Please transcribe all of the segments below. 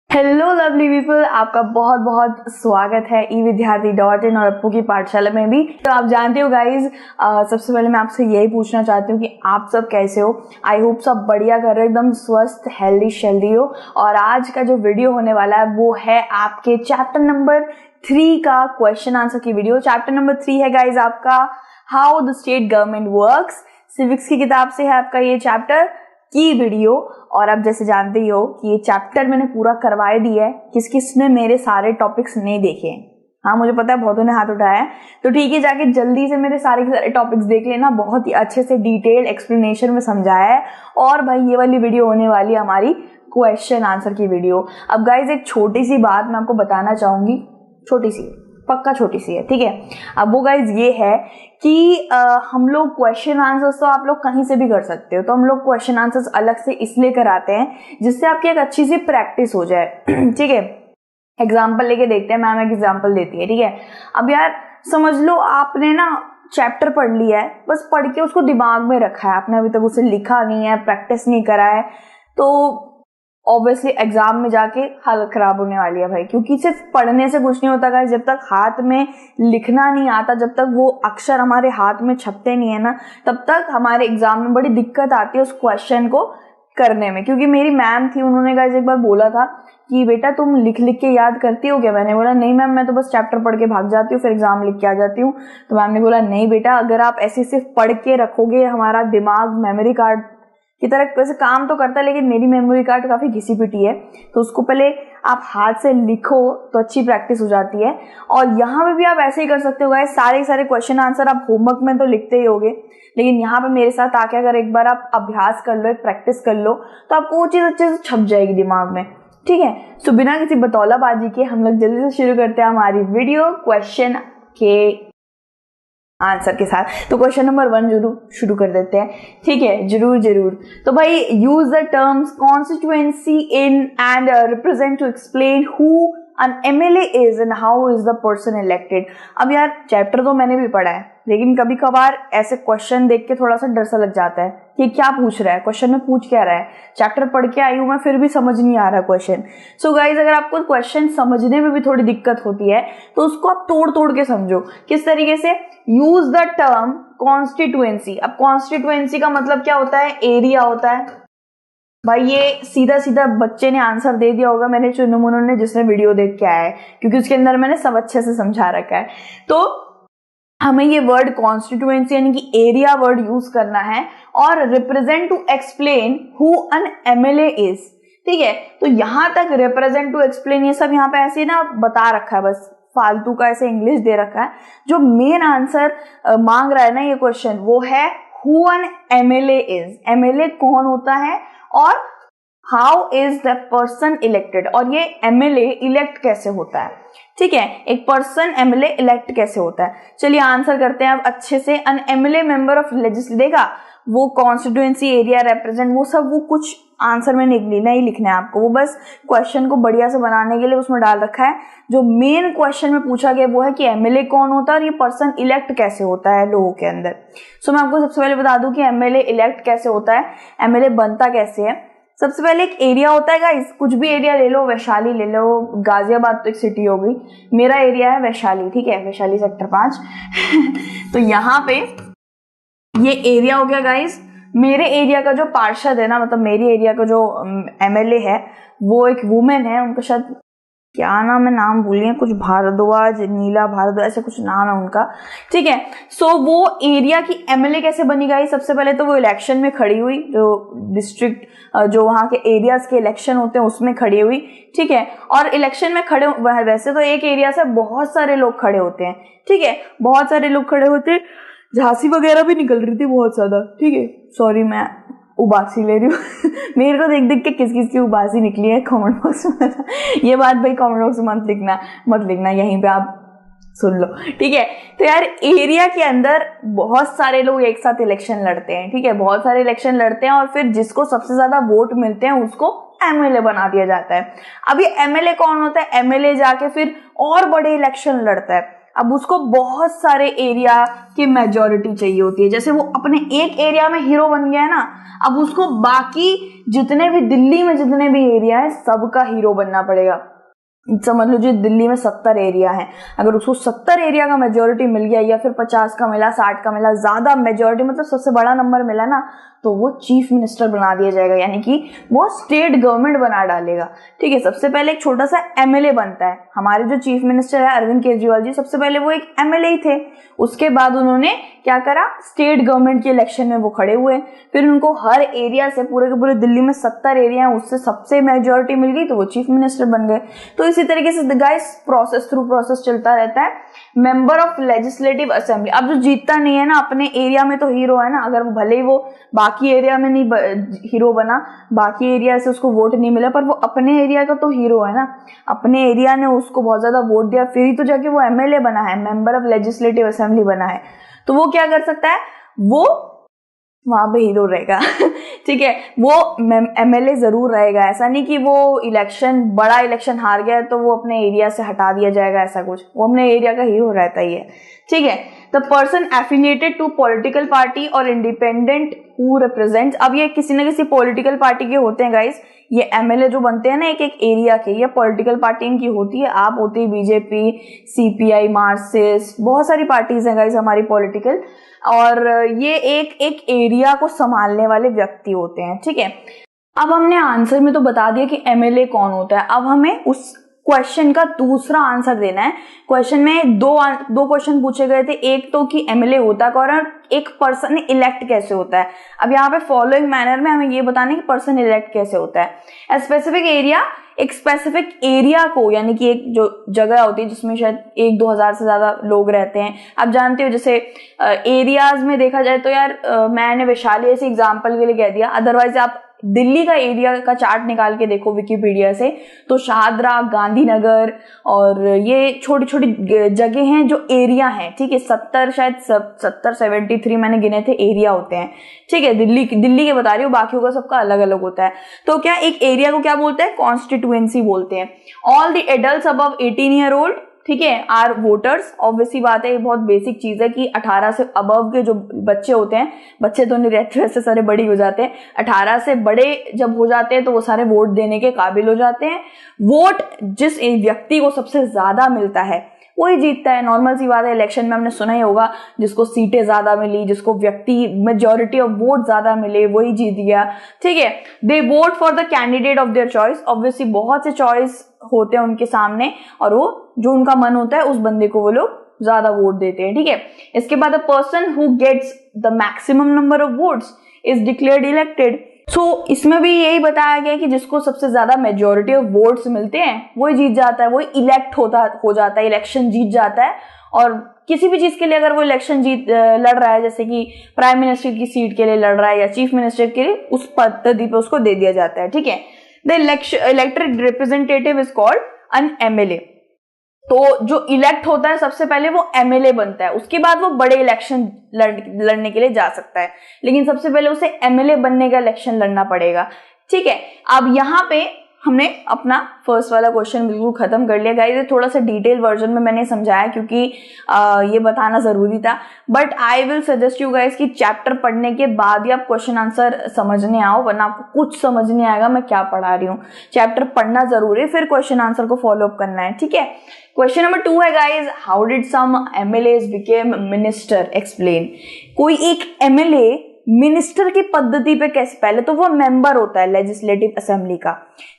Hello lovely people, आपका बहुत बहुत स्वागत है evidyarthi.in और अप्पू की पाठशाला में भी। तो आप जानते हो गाइज, सबसे पहले मैं आपसे यही पूछना चाहती हूँ कि आप सब कैसे हो। आई होप सब बढ़िया कर रहे हो, एकदम स्वस्थ हेल्दी शेल्दी हो। और आज का जो वीडियो होने वाला है वो है आपके चैप्टर नंबर 3 का क्वेश्चन आंसर की वीडियो। चैप्टर नंबर 3 है गाइज आपका how the state government works. Civics की किताब से है आपका ये चैप्टर की वीडियो। और आप जैसे जानते ही हो कि ये चैप्टर मैंने पूरा करवाए दिया है। किस किसने मेरे सारे टॉपिक्स नहीं देखे? हाँ, मुझे पता है बहुतों ने हाथ उठाया है, तो ठीक है, जाके जल्दी से मेरे सारे के सारे टॉपिक्स देख लेना। बहुत ही अच्छे से डिटेल्ड एक्सप्लेनेशन में समझाया है। और भाई ये वाली वीडियो होने वाली है हमारी क्वेश्चन आंसर की वीडियो। अब गाइज एक छोटी सी बात मैं आपको बताना चाहूंगी, छोटी सी, पक्का छोटी सी है, ठीक है। अब वो गाइज ये है कि हम लोग क्वेश्चन आंसर्स तो आप लोग कहीं से भी कर सकते हो, तो हम लोग क्वेश्चन आंसर्स अलग से इसलिए कराते हैं जिससे आपकी एक अच्छी सी प्रैक्टिस हो जाए। ठीक है, एग्जाम्पल लेके देखते हैं। मैम एक एग्जाम्पल देती है, ठीक है। अब यार समझ लो आपने ना चैप्टर पढ़ लिया है, बस पढ़ के उसको दिमाग में रखा है, आपने अभी तक उसे लिखा नहीं है, प्रैक्टिस नहीं करा है, तो ऑब्वियसली एग्जाम में जाके हालत खराब होने वाली है भाई। क्योंकि सिर्फ पढ़ने से कुछ नहीं होता गाइस, जब तक हाथ में लिखना नहीं आता, जब तक वो अक्षर हमारे हाथ में छपते नहीं है ना, तब तक हमारे एग्जाम में बड़ी दिक्कत आती है उस क्वेश्चन को करने में। क्योंकि मेरी मैम थी, उन्होंने गाइस एक बार बोला था कि बेटा तुम लिख लिख के याद करती हो क्या? मैंने बोला नहीं मैम, मैं तो बस चैप्टर पढ़ के भाग जाती हूँ, फिर एग्जाम लिख के आ जाती हूँ। तो मैम ने बोला नहीं बेटा, अगर आप ऐसे सिर्फ पढ़ के रखोगे, हमारा दिमाग मेमोरी कार्ड की तरह वैसे काम तो करता है, लेकिन मेरी मेमोरी कार्ड काफी घिसी पिटी है, तो उसको पहले आप हाथ से लिखो तो अच्छी प्रैक्टिस हो जाती है। और यहाँ पे भी आप ऐसे ही कर सकते हो गाइस, सारे क्वेश्चन आंसर आप होमवर्क में तो लिखते ही होगे, लेकिन यहाँ पे मेरे साथ आके अगर एक बार आप अभ्यास कर लो, एक प्रैक्टिस कर लो, तो आपको वो चीज अच्छे से छप जाएगी दिमाग में, ठीक है। तो बिना किसी बतौलाबाजी के हम लोग जल्दी से शुरू करते हैं हमारी वीडियो क्वेश्चन के आंसर के साथ। तो क्वेश्चन नंबर 1 जरूर शुरू कर देते हैं, ठीक है, जरूर। तो भाई use the terms constituency in and represent to explain who an MLA is and how is the person elected। अब यार चैप्टर तो मैंने भी पढ़ा है, लेकिन कभी कभार ऐसे क्वेश्चन देख के थोड़ा सा डर सा लग जाता है कि क्या पूछ रहा है, क्वेश्चन में पूछ क्या रहा है। चैप्टर पढ़ के आई हूं मैं, फिर भी समझ नहीं आ रहा क्वेश्चन। सो गाइज, अगर आपको क्वेश्चन समझने में भी थोड़ी दिक्कत होती है तो उसको आप तोड़ तोड़ के समझो। किस तरीके से? Use the term constituency. अब कॉन्स्टिट्यूएंसी का मतलब क्या होता है? एरिया होता है भाई। ये सीधा सीधा बच्चे ने आंसर दे दिया होगा, मैंने चुनु मुनु ने, जिसने वीडियो देख के आया है, क्योंकि उसके अंदर मैंने सब अच्छे से समझा रखा है। तो हमें ये वर्ड कॉन्स्टिट्यूएंसी यानी कि एरिया वर्ड यूज करना है, और represent to explain who an MLA is, ठीक है। तो यहां तक रिप्रेजेंट टू एक्सप्लेन ये सब यहाँ पे ऐसे ना बता रखा है, बस फालतू का ऐसे इंग्लिश दे रखा है। जो मेन आंसर मांग रहा है ना ये क्वेश्चन, वो है who an MLA is. MLA कौन होता है और how is the person elected, और ये एमएलए इलेक्ट कैसे होता है, ठीक है। एक पर्सन एमएलए इलेक्ट कैसे होता है, चलिए आंसर करते हैं अब अच्छे से। N MLA member of legislature, देखा वो कॉन्स्टिट्यूएंसी एरिया रिप्रेजेंट वो सब, वो कुछ आंसर में नहीं लिखना है आपको, वो बस क्वेश्चन को बढ़िया से बनाने के लिए उसमें डाल रखा है। जो मेन क्वेश्चन में पूछा गया वो है कि एमएलए कौन होता है और ये पर्सन इलेक्ट कैसे होता है लोगों के अंदर। सो मैं आपको सबसे पहले बता दूं कि एमएलए इलेक्ट कैसे होता है, एमएलए बनता कैसे है। सबसे पहले एक एरिया होता है गाइस, कुछ भी एरिया ले लो, वैशाली ले लो, गाजियाबाद तो एक सिटी हो गई, मेरा एरिया है वैशाली, ठीक है, वैशाली सेक्टर 5। तो यहाँ पे ये एरिया हो गया गाइस। मेरे एरिया का जो पार्षद है ना, मतलब मेरे एरिया का जो एमएलए है, वो एक वुमेन है, उनका शायद क्या नाम है, नाम भूल गए, कुछ भारद्वाज, नीला भारद्वाज, ऐसे कुछ नाम है उनका, ठीक है। सो वो एरिया की एमएलए कैसे बनी गाइस? सबसे पहले तो वो इलेक्शन में खड़ी हुई, जो डिस्ट्रिक्ट जो वहां के एरियाज के इलेक्शन होते हैं उसमें खड़ी हुई, ठीक है। और इलेक्शन में खड़े, वैसे तो एक एरिया से बहुत सारे लोग खड़े होते हैं, ठीक है, बहुत सारे लोग खड़े होते हैं, झांसी वगैरह भी निकल रही थी बहुत ज्यादा, ठीक है। सॉरी मैं उबासी ले रही हूँ मेरे को देख देख के किस किस की उबासी निकली है कमेंट बॉक्स में ये बात भाई कमेंट बॉक्स में मत लिखना, यहीं पे आप सुन लो, ठीक है। तो यार एरिया के अंदर बहुत सारे लोग एक साथ इलेक्शन लड़ते हैं, ठीक है, बहुत सारे इलेक्शन लड़ते हैं, और फिर जिसको सबसे ज्यादा वोट मिलते हैं उसको एमएलए बना दिया जाता है। अब ये एमएलए कौन होता है? एमएलए जाके फिर और बड़े इलेक्शन लड़ता है। अब उसको बहुत सारे एरिया की मेजोरिटी चाहिए होती है। जैसे वो अपने एक एरिया में हीरो बन गया है ना, अब उसको बाकी जितने भी दिल्ली में जितने भी एरिया है सबका हीरो बनना पड़ेगा। समझ लो जो दिल्ली में 70 एरिया है, अगर उसको 70 एरिया का मेजोरिटी मिल गया या फिर 50 का मिला, 60 का मिला, ज्यादा मेजोरिटी मतलब सबसे बड़ा नंबर मिला ना, तो वो चीफ मिनिस्टर बना दिया जाएगा, यानी कि वो स्टेट गवर्नमेंट बना डालेगा। ठीक है, सबसे पहले एक छोटा सा एमएलए बनता है। हमारे जो चीफ मिनिस्टर है अरविंद केजरीवाल जी, सबसे पहले वो एक एमएलए ही थे। उसके बाद उन्होंने क्या करा, स्टेट गवर्नमेंट के इलेक्शन में वो खड़े हुए, फिर उनको हर एरिया से, पूरे के पूरे दिल्ली में 70 एरिया है, उससे सबसे मेजोरिटी मिल गई तो वो चीफ मिनिस्टर बन गए। तो इसी तरीके से गाइस प्रोसेस थ्रू प्रोसेस चलता रहता है। मेंबर ऑफ लेजिस्लेटिव असेंबली, अब जो जीतता नहीं है ना अपने एरिया में तो हीरो है ना, अगर वो भले ही वो बाकी एरिया में नहीं हीरो बना, बाकी एरिया से उसको वोट नहीं मिला, पर वो अपने एरिया का तो हीरो है ना, अपने एरिया ने उसको बहुत ज्यादा वोट दिया, फिर ही तो जाके वो एमएलए बना है, मेंबर ऑफ लेजिस्लेटिव असेंबली बना है। तो वो क्या कर सकता है, वो वहां पे हीरो रहेगा। ठीक है, वो एमएलए जरूर रहेगा, ऐसा नहीं कि वो इलेक्शन, बड़ा इलेक्शन हार गया तो वो अपने एरिया से हटा दिया जाएगा, ऐसा कुछ, वो अपने एरिया का हीरो रहता ही है। ठीक है, the person affiliated to political party और इंडिपेंडेंट हु रिप्रेजेंट्स, अब ये किसी ना किसी पॉलिटिकल पार्टी के होते हैं गाइस, ये एमएलए जो बनते हैं ना एक एक एरिया के, ये पॉलिटिकल पार्टी इनकी होती है। आप होती है बीजेपी, सीपीआई, मार्क्सिस्ट, बहुत सारी पार्टीज हैं गाइस हमारी पॉलिटिकल, और ये एक एक एरिया को संभालने वाले व्यक्ति होते हैं। ठीक है, अब हमने आंसर में तो बता दिया कि एमएलए कौन होता है, अब हमें उस क्वेश्चन का दूसरा आंसर देना है। क्वेश्चन में दो क्वेश्चन पूछे गए थे, एक तो कि एमएलए होता कौन है और एक पर्सन इलेक्ट कैसे होता है। अब यहाँ पे फॉलोइंग मैनर में हमें ये बताना है कि पर्सन इलेक्ट कैसे होता है। ए स्पेसिफिक एरिया, एक स्पेसिफिक एरिया को, यानी कि एक जो जगह होती है जिसमें शायद 1-2 हजार से ज्यादा लोग रहते हैं। आप जानते हो जैसे एरियाज में देखा जाए तो यार मैंने वैशाली ऐसे एग्जाम्पल के लिए कह दिया, अदरवाइज आप दिल्ली का एरिया का चार्ट निकाल के देखो विकिपीडिया से, तो शाहदरा, गांधीनगर और ये छोटी छोटी जगह हैं जो एरिया हैं। ठीक है, 70 शायद 73 मैंने गिने थे एरिया होते हैं। ठीक है, दिल्ली के बता रही हूँ, बाकियों का सबका अलग अलग होता है। तो क्या एक एरिया को क्या बोलते हैं, कॉन्स्टिट्यूएंसी बोलते हैं। All the adults above 18 year old, ठीक है, आर वोटर्स। ऑब्वियसली बात है, ये बहुत बेसिक चीज है कि 18 से अबव के जो बच्चे होते हैं, बच्चे तो नहीं रहते वैसे, सारे बड़े हो जाते हैं, 18 से बड़े जब हो जाते हैं तो वो सारे वोट देने के काबिल हो जाते हैं। वोट जिस व्यक्ति को सबसे ज्यादा मिलता है वही जीतता है। नॉर्मल सी बात है, इलेक्शन में हमने सुना ही होगा, जिसको सीटें ज्यादा मिली, जिसको व्यक्ति मेजोरिटी ऑफ वोट ज्यादा मिले, वही जीत गया। ठीक है, they vote for the candidate of their choice. Obviously बहुत से चॉइस होते हैं उनके सामने, और वो जो उनका मन होता है उस बंदे को वो लोग ज्यादा वोट देते हैं। ठीक है, इसके बाद a person who gets the maximum number of votes is declared elected. So इसमें भी यही बताया गया कि जिसको सबसे ज्यादा मेजोरिटी ऑफ वोट्स मिलते हैं वही जीत जाता है, वही इलेक्ट हो जाता है, इलेक्शन जीत जाता है। और किसी भी चीज के लिए अगर वो इलेक्शन लड़ रहा है, जैसे कि प्राइम मिनिस्टर की सीट के लिए लड़ रहा है या चीफ मिनिस्टर के लिए, उस पद्धति पे उसको दे दिया जाता है। ठीक है, the elected representative is called an MLA. तो जो इलेक्ट होता है सबसे पहले वो एमएलए बनता है, उसके बाद वो बड़े इलेक्शन लड़ने के लिए जा सकता है, लेकिन सबसे पहले उसे एमएलए बनने का इलेक्शन लड़ना पड़ेगा। ठीक है, अब यहाँ पे हमने अपना फर्स्ट वाला क्वेश्चन बिल्कुल खत्म कर लिया गाइस। थोड़ा सा डिटेल वर्जन में मैंने समझाया क्योंकि ये बताना जरूरी था, but I will suggest you guys कि चैप्टर पढ़ने के बाद ही आप क्वेश्चन आंसर समझने आओ, वरना आपको कुछ समझ नहीं आएगा मैं क्या पढ़ा रही हूँ। चैप्टर पढ़ना जरूरी है, फिर क्वेश्चन आंसर को फॉलो अप करना है। ठीक है, क्वेश्चन नंबर 2 है guys, how did some MLAs became minister, explain. कोई एक एमएलए मिनिस्टर की पद्धति पे कैसे, पहले तो वो मेंबर होता है लेजिस्लेटिव असेंबली का,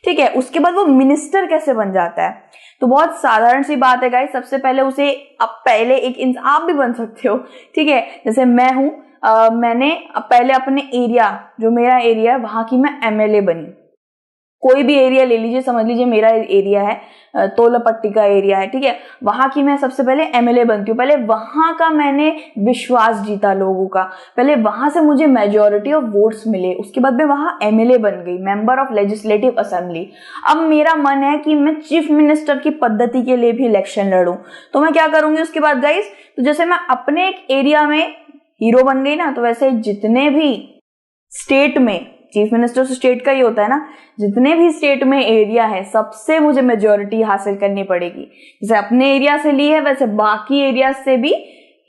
ठीक है, उसके बाद वो मिनिस्टर कैसे बन जाता है। तो बहुत साधारण सी बात है गाइस, सबसे पहले उसे, अब पहले एक आप भी बन सकते हो। ठीक है, जैसे मैं हूं, मैंने पहले अपने एरिया, जो मेरा एरिया है वहां की मैं एमएलए बनी। कोई भी एरिया ले लीजिए, समझ लीजिए मेरा एरिया है तोलापट्टी का एरिया है, ठीक है, वहां की मैं सबसे पहले एमएलए बनती हूँ। पहले वहां का मैंने विश्वास जीता लोगों का, पहले वहां से मुझे मेजोरिटी ऑफ वोट्स मिले, उसके बाद मैं वहां एमएलए बन गई, मेंबर ऑफ लेजिस्लेटिव असेंबली। अब मेरा मन है कि मैं चीफ मिनिस्टर की पद्धति के लिए भी इलेक्शन लड़ूं, तो मैं क्या करूंगी उसके बाद गाइस, तो जैसे मैं अपने एक एरिया में हीरो बन गई ना, तो वैसे जितने भी स्टेट में चीफ मिनिस्टर तो स्टेट का ही होता है ना, जितने भी स्टेट में एरिया है सबसे मुझे मेजोरिटी हासिल करनी पड़ेगी। जैसे अपने एरिया से ली है वैसे बाकी एरिया से भी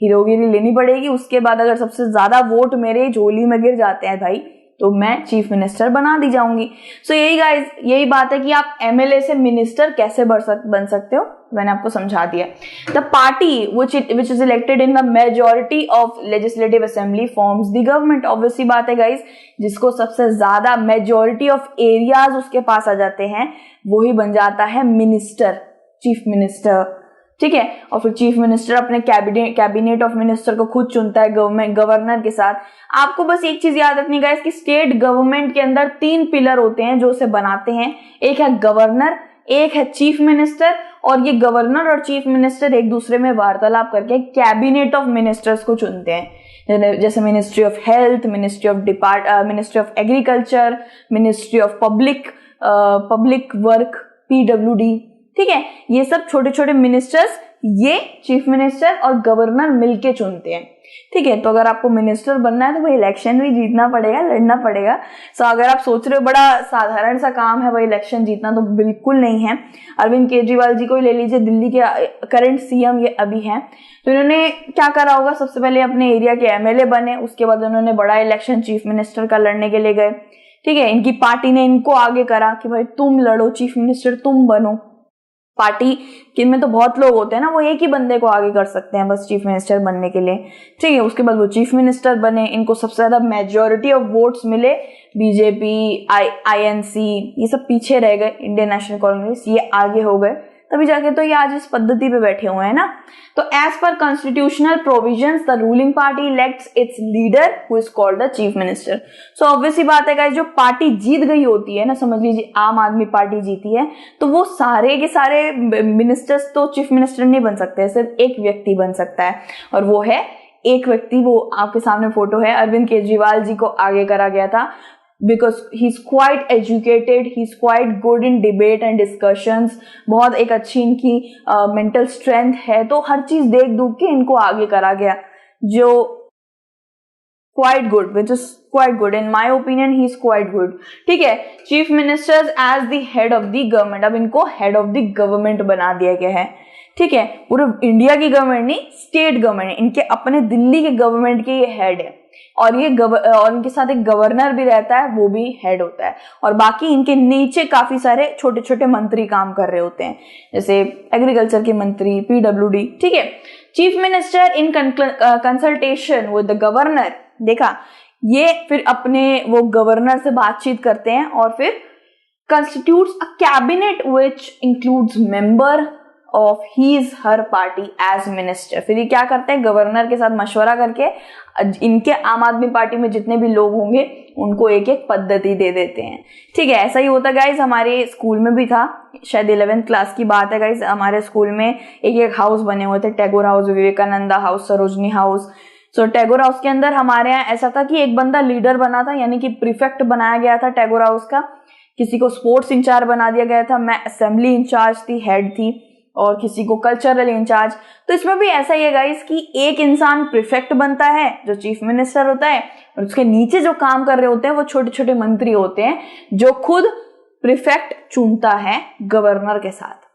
हीरोगिरी लेनी पड़ेगी। उसके बाद अगर सबसे ज्यादा वोट मेरे झोली में गिर जाते हैं भाई तो मैं चीफ मिनिस्टर बना दी जाऊंगी। सो यही गाइस, यही बात है कि आप एमएलए से मिनिस्टर कैसे बन सकते हो, मैंने आपको समझा दिया। The party which is elected in the majority of legislative assembly forms the government। Obviously बात है गाइस, जिसको सबसे ज्यादा मेजोरिटी ऑफ एरियाज उसके पास आ जाते हैं वही बन जाता है मिनिस्टर, चीफ मिनिस्टर, ठीक है। और फिर चीफ मिनिस्टर अपने कैबिनेट ऑफ मिनिस्टर को खुद चुनता है गवर्नर के साथ। आपको बस एक चीज याद रखनी गाइस कि स्टेट गवर्नमेंट के अंदर 3 पिलर होते हैं जो उसे बनाते हैं। एक है गवर्नर, एक है चीफ मिनिस्टर, और ये गवर्नर और चीफ मिनिस्टर एक दूसरे में वार्तालाप करके कैबिनेट ऑफ मिनिस्टर्स को चुनते हैं। जैसे ministry of health, ministry of agriculture, ministry of public work, PWD, ठीक है। ये सब छोटे छोटे मिनिस्टर्स ये चीफ मिनिस्टर और गवर्नर मिलके चुनते हैं, ठीक है। तो अगर आपको मिनिस्टर बनना है तो भाई इलेक्शन भी जीतना पड़ेगा, लड़ना पड़ेगा। सो अगर आप सोच रहे हो बड़ा साधारण सा काम है भाई इलेक्शन जीतना, तो बिल्कुल नहीं है। अरविंद केजरीवाल जी को ही ले लीजिए, दिल्ली के करंट CM ये अभी हैं। तो इन्होंने क्या करा होगा, सबसे पहले अपने एरिया के MLA बने, उसके बाद उन्होंने बड़ा इलेक्शन चीफ मिनिस्टर का लड़ने के लिए गए, ठीक है। इनकी पार्टी ने इनको आगे करा कि भाई तुम लड़ो चीफ मिनिस्टर, तुम बनो। पार्टी के में तो बहुत लोग होते हैं ना, वो एक ही बंदे को आगे कर सकते हैं बस चीफ मिनिस्टर बनने के लिए, ठीक है। उसके बाद वो चीफ मिनिस्टर बने, इनको सबसे ज्यादा मेजोरिटी ऑफ वोट्स मिले। बीजेपी, INC ये सब पीछे रह गए, इंडियन नेशनल कांग्रेस ये आगे हो गए, तभी जाके तो ये आज इस पद्धति पे बैठे हुए हैं ना। तो as per constitutional provisions the ruling party elects its leader who is called the chief minister. So obviously बात है गाइस, जो पार्टी जीत गई होती है ना, समझ लीजिए आम आदमी पार्टी जीती है, तो वो सारे के सारे मिनिस्टर्स तो चीफ मिनिस्टर नहीं बन सकते, सिर्फ एक व्यक्ति बन सकता है, और वो है एक व्यक्ति, वो आपके सामने फोटो है, अरविंद केजरीवाल जी को आगे करा गया था। Because he's quite educated, he's quite good in debate and discussions, बहुत एक अच्छी इनकी mental strength है, तो हर चीज देख दुख के इनको आगे करा गया, जो quite good, which is quite good in my opinion, he is quite good, ठीक है। Chief ministers as the head of the government, अब इनको head of the government बना दिया गया है, ठीक है। पूरे इंडिया की गवर्नमेंट नहीं, स्टेट गवर्नमेंट, इनके अपने दिल्ली के गवर्नमेंट के ये हेड है, और ये और इनके साथ एक गवर्नर भी रहता है, वो भी हेड होता है, और बाकी इनके नीचे काफी सारे छोटे छोटे मंत्री काम कर रहे होते हैं, जैसे एग्रीकल्चर के मंत्री, PWD, ठीक है। Chief minister in consultation with the governor, देखा, ये फिर अपने वो गवर्नर से बातचीत करते हैं और फिर constitutes a cabinet which includes member of his her party as minister। फिर ये क्या करते हैं, गवर्नर के साथ मशवरा करके इनके आम आदमी पार्टी में जितने भी लोग होंगे उनको एक एक पद्धति दे देते हैं, ठीक है। ऐसा ही होता गाइज, हमारे स्कूल में भी था, शायद 11th क्लास की बात है गाइज, हमारे स्कूल में एक एक हाउस बने हुए थे, Tagore house, Vivekananda house, Sarojini house. So Tagore house के अंदर हमारे यहाँ ऐसा था कि एक बंदा लीडर बना था, यानी कि प्रीफेक्ट बनाया गया था टैगोर हाउस का, किसी को स्पोर्ट्स इंचार्ज बना दिया गया था, मैं असेंबली इंचार्ज थी, हेड थी, और किसी को कल्चरल इंचार्ज। तो इसमें भी ऐसा ही है गाइस कि एक इंसान प्रीफेक्ट बनता है जो चीफ मिनिस्टर होता है, और उसके नीचे जो काम कर रहे होते हैं वो छोटे छोटे मंत्री होते हैं, जो खुद प्रीफेक्ट चुनता है गवर्नर के साथ,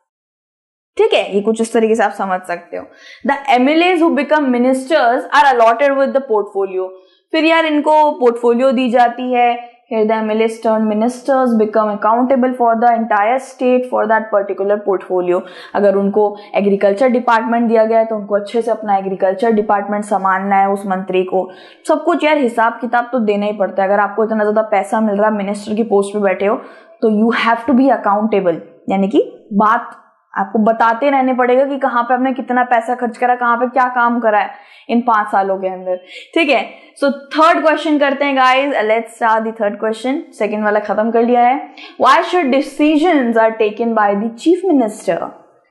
ठीक है। ये कुछ इस तरीके से आप समझ सकते हो। The MLAs who become ministers are allotted with the portfolio। फिर यार इनको पोर्टफोलियो दी जाती है। Here the MLAs turned ministers become accountable for the entire state for that particular portfolio। अगर उनको एग्रीकल्चर डिपार्टमेंट दिया गया है तो उनको अच्छे से अपना एग्रीकल्चर डिपार्टमेंट संभालना है, उस मंत्री को सब कुछ यार हिसाब किताब तो देना ही पड़ता है। अगर आपको इतना ज्यादा पैसा मिल रहा है, मिनिस्टर की पोस्ट पे बैठे हो, तो you have to be accountable, यानी कि बात आपको बताते रहने पड़ेगा कि कहाँ पे आपने कितना पैसा खर्च करा, कहाँ पे क्या काम करा है इन 5 सालों के अंदर, ठीक है। सो थर्ड क्वेश्चन करते हैं guys, let's start the third question. Second वाला खत्म कर लिया है। Why should decisions are taken by the chief minister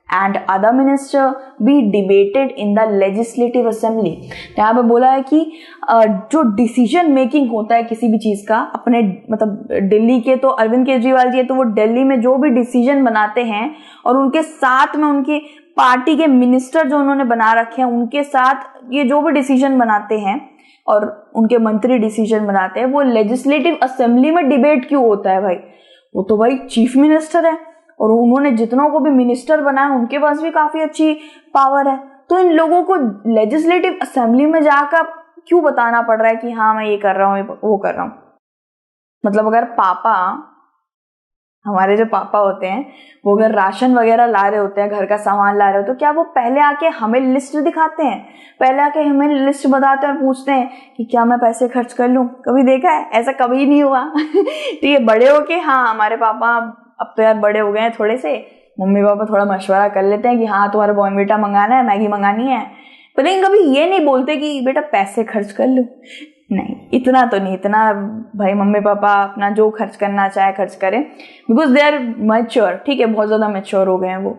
and other minister be debated in the legislative assembly. यहाँ पे बोला है कि जो डिसीजन मेकिंग होता है किसी भी चीज का, अपने मतलब दिल्ली के तो अरविंद केजरीवाल जी है, तो वो दिल्ली में जो भी डिसीजन बनाते हैं और उनके साथ में उनकी पार्टी के मिनिस्टर जो उन्होंने बना रखे हैं, उनके साथ ये जो भी डिसीजन बनाते हैं और उनके मंत्री डिसीजन बनाते हैं, वो लेजिस्लेटिव असेंबली में डिबेट क्यों होता है भाई? वो तो भाई चीफ मिनिस्टर है और उन्होंने जितनों को भी मिनिस्टर बनाया उनके पास भी काफी अच्छी पावर है। तो इन लोगों को लेजिस्लेटिव असेंबली में जाकर क्यों बताना पड़ रहा है कि हाँ मैं ये कर रहा हूँ वो कर रहा हूँ? मतलब अगर पापा, हमारे जो पापा होते हैं, वो अगर राशन वगैरह ला रहे होते हैं, घर का सामान ला रहे हो, तो क्या वो पहले आके हमें लिस्ट दिखाते हैं? पहले आके हमें लिस्ट बताते हैं और पूछते हैं कि क्या मैं पैसे खर्च कर लूं? कभी देखा है? ऐसा कभी नहीं हुआ। तो ये बड़े होके, हाँ हमारे पापा अब तो यार बड़े हो गए हैं थोड़े से, मम्मी पापा थोड़ा मशवरा कर लेते हैं कि हाँ तुम्हारा बॉर्नविटा मंगाना है, मैगी मंगानी है, पर लेकिन कभी ये नहीं बोलते कि बेटा पैसे खर्च कर लो। नहीं, इतना तो नहीं, इतना भाई मम्मी पापा अपना जो खर्च करना चाहे खर्च करें, बिकॉज दे आर मैच्योर। ठीक है, बहुत ज्यादा मैच्योर हो गए हैं वो।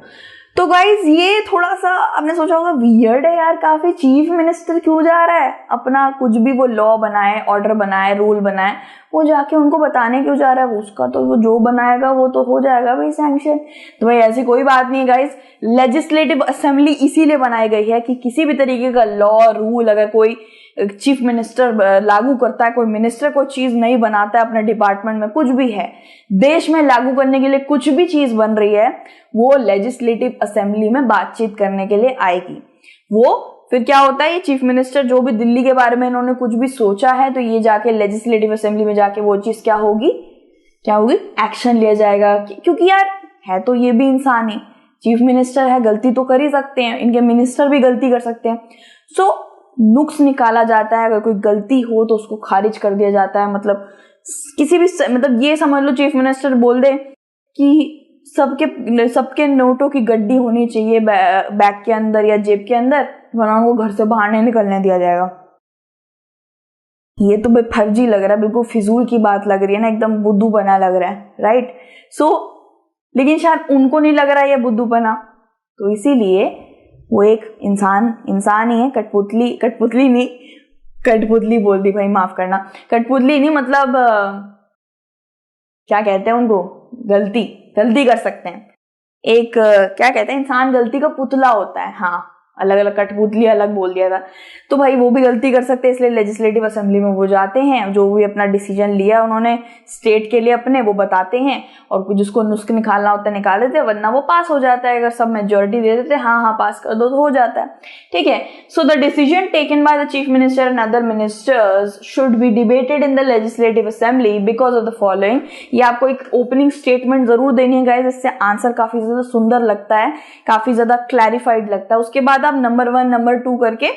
तो गाइज ये थोड़ा सा आपने सोचा होगा वियर्ड है यार, काफी चीफ मिनिस्टर क्यों जा रहा है अपना कुछ भी वो लॉ बनाए, ऑर्डर बनाए, रूल बनाए, वो जाके उनको बताने क्यों जा रहा है? उसका तो वो जो बनाएगा वो तो हो जाएगा भाई सैंक्शन। तो भाई ऐसी कोई बात नहीं है गाइज, लेजिस्लेटिव असेंबली इसीलिए बनाई गई है कि किसी भी तरीके का लॉ रूल अगर कोई चीफ मिनिस्टर लागू करता है, कोई मिनिस्टर कोई चीज नहीं बनाता है अपने डिपार्टमेंट में, कुछ भी है देश में लागू करने के लिए, कुछ भी चीज बन रही है, वो लेजिस्लेटिव असेंबली में बातचीत करने के लिए आएगी। वो फिर क्या होता है, ये चीफ मिनिस्टर जो भी दिल्ली के बारे में इन्होंने कुछ भी सोचा है, तो ये जाके लेजिस्लेटिव असेंबली में जाके वो चीज क्या होगी, एक्शन लिया जाएगा। क्योंकि यार है तो ये भी इंसान ही, चीफ मिनिस्टर है, गलती तो कर ही सकते हैं, इनके मिनिस्टर भी गलती कर सकते हैं। सो नुक्स निकाला जाता है, अगर कोई गलती हो तो उसको खारिज कर दिया जाता है। मतलब किसी भी, मतलब ये समझ लो चीफ मिनिस्टर बोल दे कि सबके नोटों की गड्डी होनी चाहिए बैग के अंदर या जेब के अंदर, वरना उनको घर से बाहर नहीं निकलने दिया जाएगा। ये तो भाई फर्जी लग रहा है, बिल्कुल फिजूल की बात लग रही है ना, एकदम बुद्धू बना लग रहा है, राइट? सो लेकिन शायद उनको नहीं लग रहा है ये बुद्धू बना, तो इसीलिए वो एक इंसान ही है, कठपुतली बोल दी भाई, माफ करना, कठपुतली नहीं, मतलब क्या कहते हैं उनको, गलती कर सकते हैं। एक क्या कहते हैं, इंसान गलती का पुतला होता है, हाँ अलग अलग, कठपुतली अलग बोल दिया था। तो भाई वो भी गलती कर सकते हैं, इसलिए लेजिस्लेटिव असेंबली में वो जाते हैं, जो भी अपना डिसीजन लिया उन्होंने स्टेट के लिए अपने, वो बताते हैं, और जिसको नुस्ख निकालना होता है निकाल देते हैं, वरना वो पास हो जाता है। अगर सब मेजोरिटी दे देते हैं हाँ पास कर दो तो हो जाता है। ठीक है, so the decision taken by the chief minister and other ministers should be debated in the legislative assembly because of the following. ये आपको एक ओपनिंग स्टेटमेंट जरूर देनी है गाइस, इससे आंसर काफी ज्यादा सुंदर लगता है, काफी ज्यादा क्लैरिफाइड लगता है। उसके बाद आप नंबर 1 नंबर 2 करके,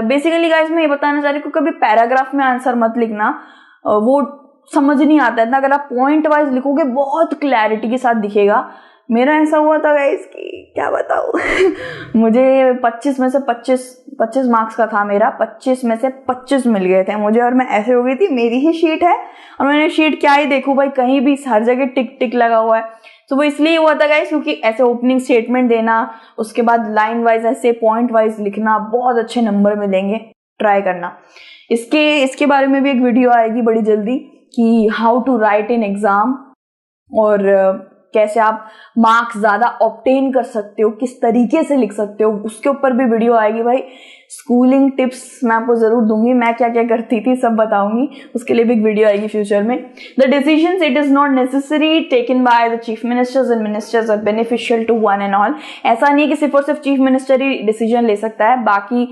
बेसिकली गाइस मैं ये बताना चाह रही हूँ, कभी पैराग्राफ में आंसर मत लिखना, वो समझ नहीं आता है। अगर आप पॉइंट वाइज लिखोगे बहुत क्लैरिटी के साथ दिखेगा। मेरा ऐसा हुआ था गाइस कि क्या बताऊं मुझे 25 में से 25 मार्क्स का था मेरा, 25 में से 25 मिल गए थे मुझे, और मैं ऐसे हो गई थी, मेरी ही शीट है और मैंने शीट क्या ही देखूं भाई, कहीं भी हर जगह टिक टिक लगा हुआ है। तो वो इसलिए हुआ था गाइस क्योंकि ऐसे ओपनिंग स्टेटमेंट देना, उसके बाद लाइन वाइज ऐसे पॉइंट वाइज लिखना, बहुत अच्छे नंबर मिलेंगे, ट्राई करना। इसके बारे में भी एक वीडियो आएगी बड़ी जल्दी कि how to write in exam, और कैसे आप मार्क्स ज्यादा ऑब्टेन कर सकते हो, किस तरीके से लिख सकते हो, उसके ऊपर भी वीडियो आएगी भाई। स्कूलिंग टिप्स मैं आपको जरूर दूंगी, मैं क्या क्या करती थी सब बताऊंगी, उसके लिए भी एक वीडियो आएगी फ्यूचर में। The decisions it is not necessary taken by the chief ministers and ministers are beneficial to one and all. ऐसा नहीं है कि सिर्फ और सिर्फ चीफ मिनिस्टर ही डिसीजन ले सकता है, बाकी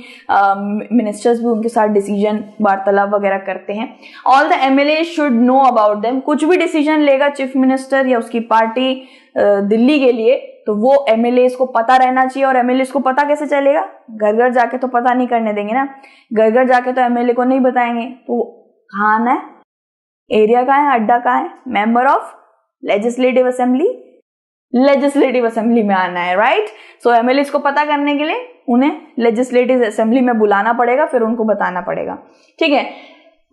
मिनिस्टर्स भी उनके साथ डिसीजन वार्तालाप वगैरह करते हैं। All the MLA should know about them. कुछ भी डिसीजन लेगा चीफ मिनिस्टर या उसकी पार्टी दिल्ली के लिए, तो वो एमएलए को पता रहना चाहिए। और एमएलए को पता कैसे चलेगा, घर घर जाके तो पता नहीं करने देंगे ना, घर घर जाके तो एमएलए को नहीं बताएंगे। तो कहाँ आना है, एरिया कहाँ है, अड्डा कहाँ है, मेंबर ऑफ लेजिस्लेटिव असेंबली में आना है, राइट? सो एमएलए को पता करने के लिए उन्हें लेजिस्लेटिव असेंबली में बुलाना पड़ेगा, फिर उनको बताना पड़ेगा। ठीक है,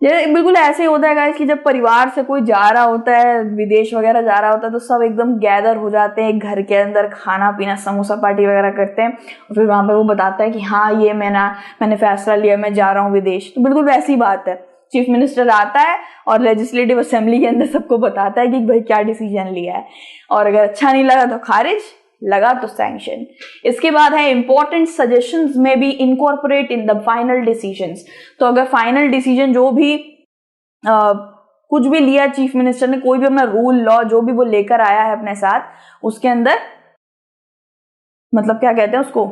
बिल्कुल ऐसे ही होता है गाइस कि जब परिवार से कोई जा रहा होता है, विदेश वगैरह जा रहा होता है, तो सब एकदम गैदर हो जाते हैं घर के अंदर, खाना पीना समोसा पार्टी वगैरह करते हैं, और फिर वहां पे वो बताता है कि हाँ ये मैंने फैसला लिया, मैं जा रहा हूँ विदेश। तो बिल्कुल वैसी बात है, चीफ मिनिस्टर आता है और लेजिस्लेटिव असेंबली के अंदर सबको बताता है कि भाई क्या डिसीजन लिया है, और अगर अच्छा नहीं लगा तो खारिज, लगा तो सैंक्शन। इसके बाद है इंपॉर्टेंट सजेशंस में be incorporate in the final decisions. तो अगर फाइनल डिसीजन जो भी कुछ भी लिया चीफ मिनिस्टर ने, कोई भी अपना रूल लॉ जो भी वो लेकर आया है अपने साथ, उसके अंदर मतलब क्या कहते हैं उसको,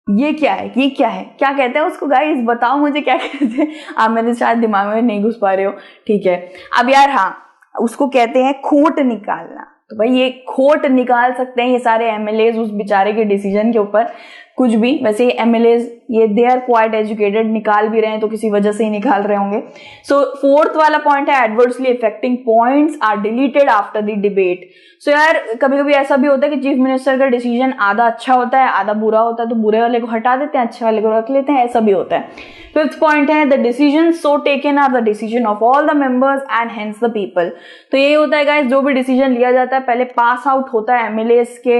ये क्या है, ये क्या है, क्या कहते हैं उसको गाइस, बताओ मुझे क्या कहते हैं। आप मेरे शायद दिमाग में नहीं घुस पा रहे हो, ठीक है। अब यार हाँ, उसको कहते हैं खोट निकालना। तो भाई ये खोट निकाल सकते हैं ये सारे एमएलएज उस बेचारे के डिसीजन के ऊपर, कुछ भी। वैसे एमएलएज ये दे आर क्वाइट एजुकेटेड, निकाल भी रहे हैं तो किसी वजह से ही निकाल रहे होंगे। सो फोर्थ वाला पॉइंट है adversely affecting points are deleted after the debate. So यार कभी कभी ऐसा भी होता है कि चीफ मिनिस्टर का डिसीजन आधा अच्छा होता है आधा बुरा होता है, तो बुरे वाले को हटा देते हैं, अच्छे वाले को रख लेते हैं, ऐसा भी होता है। फिफ्थ पॉइंट है the decision so taken are the decision of all the members and hence the people. तो यही होता है गाइस, जो भी डिसीजन लिया जाता है पहले पास आउट होता है एमएलएस के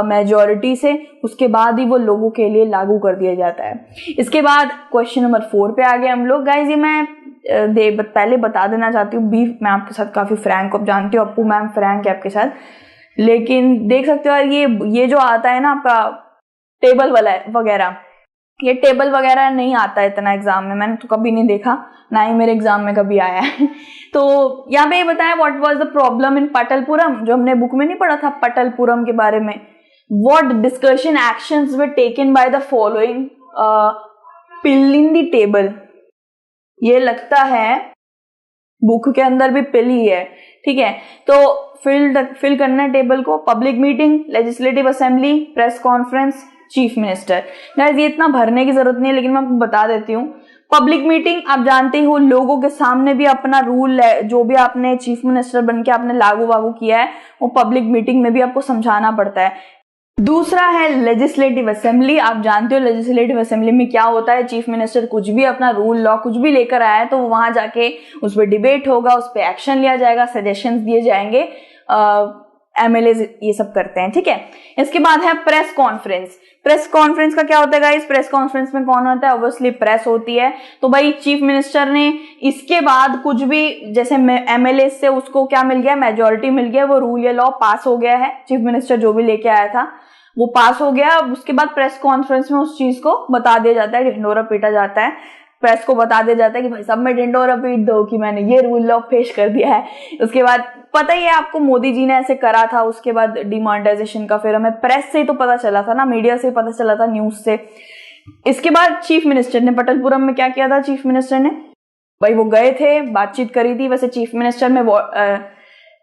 मेजोरिटी से, उसके बाद ही वो लोगों के लिए लागू कर दिया जाता है। इसके बाद क्वेश्चन नंबर 4 पे आ गए हम लोग। गाइस ये मैं पहले बता देना चाहती हूँ, बीफ मैं आपके साथ काफी फ्रैंक, आप जानती हो अप्पू मैम फ्रैंक है आपके साथ, लेकिन देख सकते हो ये जो आता है ना आपका टेबल वाला वगैरह, ये टेबल वगैरह नहीं आता है इतना एग्जाम में, मैंने तो कभी नहीं देखा, ना ही मेरे एग्जाम में कभी आया है। तो यहाँ पे ये बताया what was the problem in Patalpuram, जो हमने बुक में नहीं पढ़ा था पटलपुरम के बारे में। What discussion actions were taken by the following pill in the table. ये लगता है बुक के अंदर भी पिल ही है, ठीक है। तो फिल करना है टेबल को, public meeting, legislative assembly, press conference, chief minister. Guys ये इतना भरने की जरूरत नहीं है, लेकिन मैं आपको बता देती हूँ। पब्लिक मीटिंग आप जानते हो, लोगों के सामने भी अपना रूल है, जो भी आपने चीफ मिनिस्टर बन के आपने लागू वागू किया है वो पब्लिक मीटिंग में भी आपको समझाना पड़ता है। दूसरा है लेजिस्लेटिव असेंबली। आप जानते हो लेजिस्लेटिव असेंबली में क्या होता है, चीफ मिनिस्टर कुछ भी अपना रूल लॉ कुछ भी लेकर आया है तो वहां जाके उस पर डिबेट होगा, उस पर एक्शन लिया जाएगा, सजेशंस दिए जाएंगे, एमएलए ये सब करते हैं, ठीक है। इसके बाद है प्रेस कॉन्फ्रेंस। प्रेस कॉन्फ्रेंस का क्या होता है गाइस, प्रेस कॉन्फ्रेंस में कौन होता है, ऑब्वियसली प्रेस होती है। तो भाई चीफ मिनिस्टर ने इसके बाद कुछ भी, जैसे एमएलए से उसको क्या मिल गया, मेजोरिटी मिल गया, वो रूल या लॉ पास हो गया है, चीफ मिनिस्टर जो भी लेके आया था वो पास हो गया। उसके बाद प्रेस कॉन्फ्रेंस में उस चीज को बता दिया जाता है, ढिंडोरा पीटा जाता है, प्रेस को बता दिया जाता है कि भाई सब में ढिंडोरा पीट दो कि मैंने ये रूल लॉ पेश कर दिया है। उसके बाद पता ही है आपको, मोदी जी ने ऐसे करा था, उसके बाद डिमोनेटाइजेशन का फिर हमें प्रेस से ही तो पता चला था ना, मीडिया से ही पता चला था, न्यूज से। इसके बाद चीफ मिनिस्टर ने पटलपुरम में क्या किया था, चीफ मिनिस्टर ने भाई वो गए थे, बातचीत करी थी। वैसे चीफ मिनिस्टर में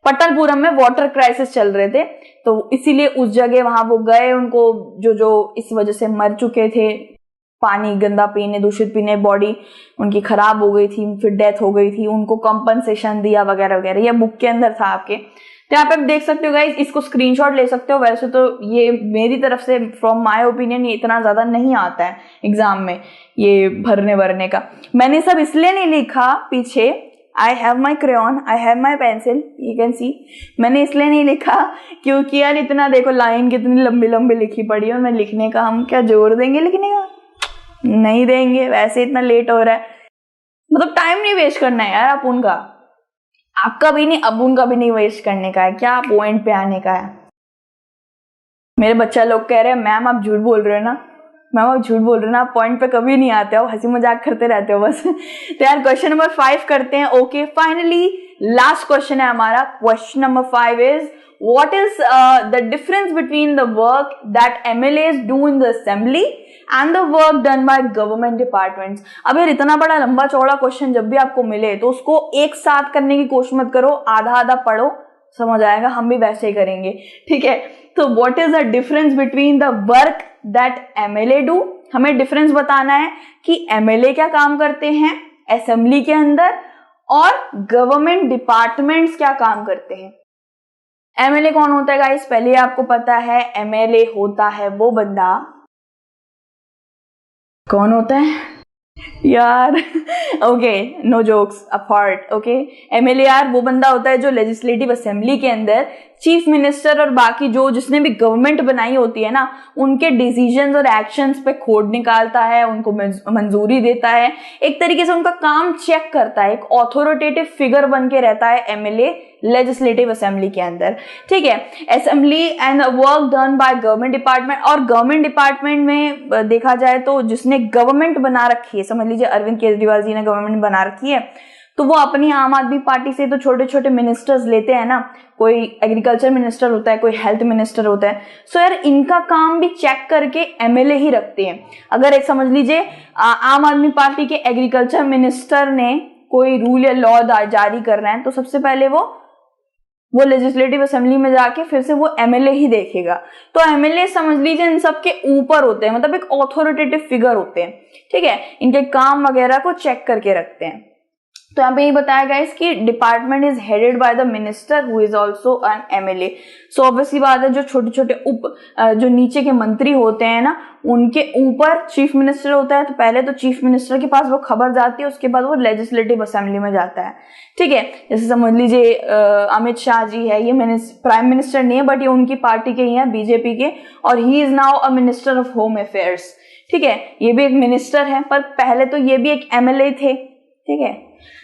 पटलपुरम में वाटर क्राइसिस चल रहे थे, तो इसीलिए उस जगह वहां वो गए, उनको जो इस वजह से मर चुके थे, पानी गंदा पीने, दूषित पीने, बॉडी उनकी खराब हो गई थी, फिर डेथ हो गई थी, उनको कंपनसेशन दिया वगैरह वगैरह। ये बुक के अंदर था आपके, तो यहाँ पे आप देख सकते हो गाइस, इसको स्क्रीनशॉट ले सकते हो। वैसे तो ये मेरी तरफ से फ्रॉम माय ओपिनियन ये इतना ज्यादा नहीं आता है एग्जाम में ये भरने का। मैंने सब इसलिए नहीं लिखा पीछे, I have my crayon, I have my pencil, you can see. मैंने इसलिए नहीं लिखा क्योंकि यार इतना देखो लाइन कितनी लंबी लंबी लिखी पड़ी है, और मैं लिखने का, हम क्या जोर देंगे लिखने का, नहीं देंगे, वैसे इतना लेट हो रहा है, मतलब टाइम नहीं वेस्ट करना है यार अपुन का, आपका भी नहीं अपुन का भी नहीं वेस्ट करने का है, क्या पॉइंट पे आने का है। मेरे बच्चा लोग कह रहे हैं मैम आप झूठ बोल रहे हो ना, मैम आप झूठ बोल रहे हो ना, आप पॉइंट पे कभी नहीं आते हो, हंसी मजाक करते रहते हो बस। तो यार क्वेश्चन नंबर 5 करते हैं। ओके फाइनली लास्ट क्वेश्चन है हमारा। Question number 5 is what is the difference between the work that MLAs do in the assembly and the work done by government departments। अब यार इतना बड़ा लंबा चौड़ा क्वेश्चन जब भी आपको मिले तो उसको एक साथ करने की कोशिश मत करो, आधा आधा पढ़ो, समझ आएगा, हम भी वैसे ही करेंगे, ठीक है। तो what is the difference between the work that MLA do, हमें डिफरेंस बताना है कि MLA क्या काम करते हैं असेंबली के अंदर और गवर्नमेंट डिपार्टमेंट्स क्या काम करते हैं। एमएलए कौन होता है गाइस, पहले आपको पता है एमएलए होता है वो बंदा, कौन होता है यार, okay no jokes apart, okay. MLA यार वो बंदा होता है जो लेजिस्लेटिव असेंबली के अंदर चीफ मिनिस्टर और बाकी जो जिसने भी गवर्नमेंट बनाई होती है ना, उनके डिसीजंस और एक्शंस पे खोट निकालता है, उनको मंजूरी देता है, एक तरीके से उनका काम चेक करता है, एक ऑथोरिटेटिव फिगर बन के रहता है एमएलए लेजिस्लेटिव असेंबली के अंदर, ठीक है। Assembly and work done by government department, और गवर्नमेंट डिपार्टमेंट में देखा जाए तो जिसने गवर्नमेंट बना रखी है, समझ लीजिए अरविंद केजरीवाल जी ने गवर्नमेंट बना रखी है, तो वो अपनी आम आदमी पार्टी से तो छोटे छोटे मिनिस्टर्स लेते हैं ना, कोई एग्रीकल्चर मिनिस्टर होता है, कोई हेल्थ मिनिस्टर होता है। सो यार इनका काम भी चेक करके एमएलए ही रखते हैं। अगर एक समझ लीजिए आम आदमी पार्टी के एग्रीकल्चर मिनिस्टर ने कोई रूल या लॉ जारी करना है, तो सबसे पहले वो लेजिस्लेटिव असेंबली में जाके फिर से वो एमएलए ही देखेगा। तो एमएलए समझ लीजिए इन सब के ऊपर होते हैं, मतलब एक ऑथोरिटेटिव फिगर होते हैं, ठीक है। इनके काम वगैरह को चेक करके रखते हैं। तो यहाँ पे ये बताया गया है कि department is headed by the minister who is also an MLA. So obviously बात है, जो छोटे छोटे जो नीचे के मंत्री होते हैं ना, उनके ऊपर चीफ मिनिस्टर होता है। तो पहले तो चीफ मिनिस्टर के पास वो खबर जाती है, उसके बाद वो लेजिस्लेटिव असेंबली में जाता है, ठीक है। जैसे समझ लीजिए अमित शाह जी है, ये प्राइम मिनिस्टर नहीं है बट ये उनकी पार्टी के ही है, बीजेपी के, और he is now a minister of home affairs, ठीक है। ये भी एक मिनिस्टर है, पर पहले तो ये भी एक एमएलए थे, ठीक है।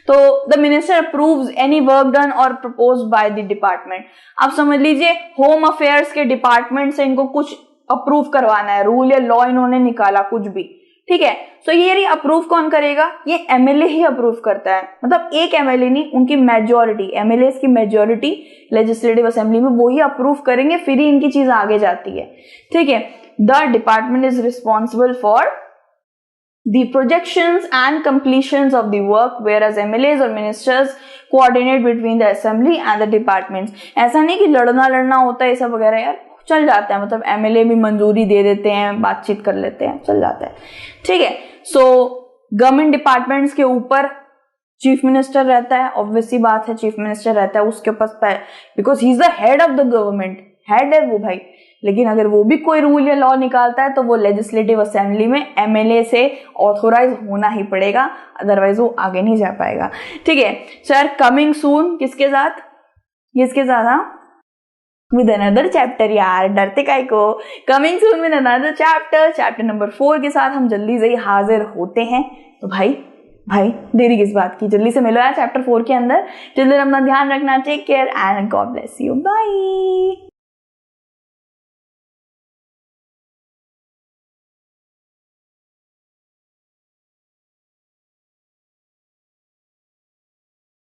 तो the minister approves any work done और प्रपोज्ड बाय द डिपार्टमेंट। आप समझ लीजिए होम अफेयर्स के डिपार्टमेंट से इनको कुछ अप्रूव करवाना है, रूल या लॉ इन्होंने निकाला कुछ भी, ठीक है। सो ये अप्रूव कौन करेगा? ये एमएलए ही अप्रूव करता है, मतलब एक एमएलए नहीं, उनकी मेजोरिटी, एमएलए की मेजोरिटी लेजिस्लेटिव असेंबली में वो ही अप्रूव करेंगे, फिर ही इनकी चीज आगे जाती है, ठीक है। The department is responsible for the projections and completions of the work, whereas MLAs और ministers coordinate between the assembly and the departments। ऐसा नहीं कि लड़ना होता है ये सब वगैरह, यार चल जाता है, मतलब एमएलए भी मंजूरी दे देते हैं, बातचीत कर लेते हैं, चल जाता है, ठीक है। सो गवर्नमेंट डिपार्टमेंट्स के ऊपर चीफ मिनिस्टर रहता है, ऑब्वियसली बात है चीफ मिनिस्टर रहता है, उसके पास because he is the head of the government, head है वो भाई। लेकिन अगर वो भी कोई रूल या लॉ निकालता है तो वो लेजिस्लेटिव असेंबली में एमएलए से ऑथोराइज होना ही पड़ेगा, अदरवाइज वो आगे नहीं जा पाएगा, ठीक है। सो यार कमिंग सून किसके साथ विद अनदर चैप्टर, यार डरते काय को, coming soon with another chapter number 4 के साथ हम जल्दी से ही हाजिर होते हैं। तो भाई देरी किस बात की, जल्दी से मिलो यार चैप्टर 4 के अंदर। टिल देन अपना ध्यान रखना, take care and God bless you, bye.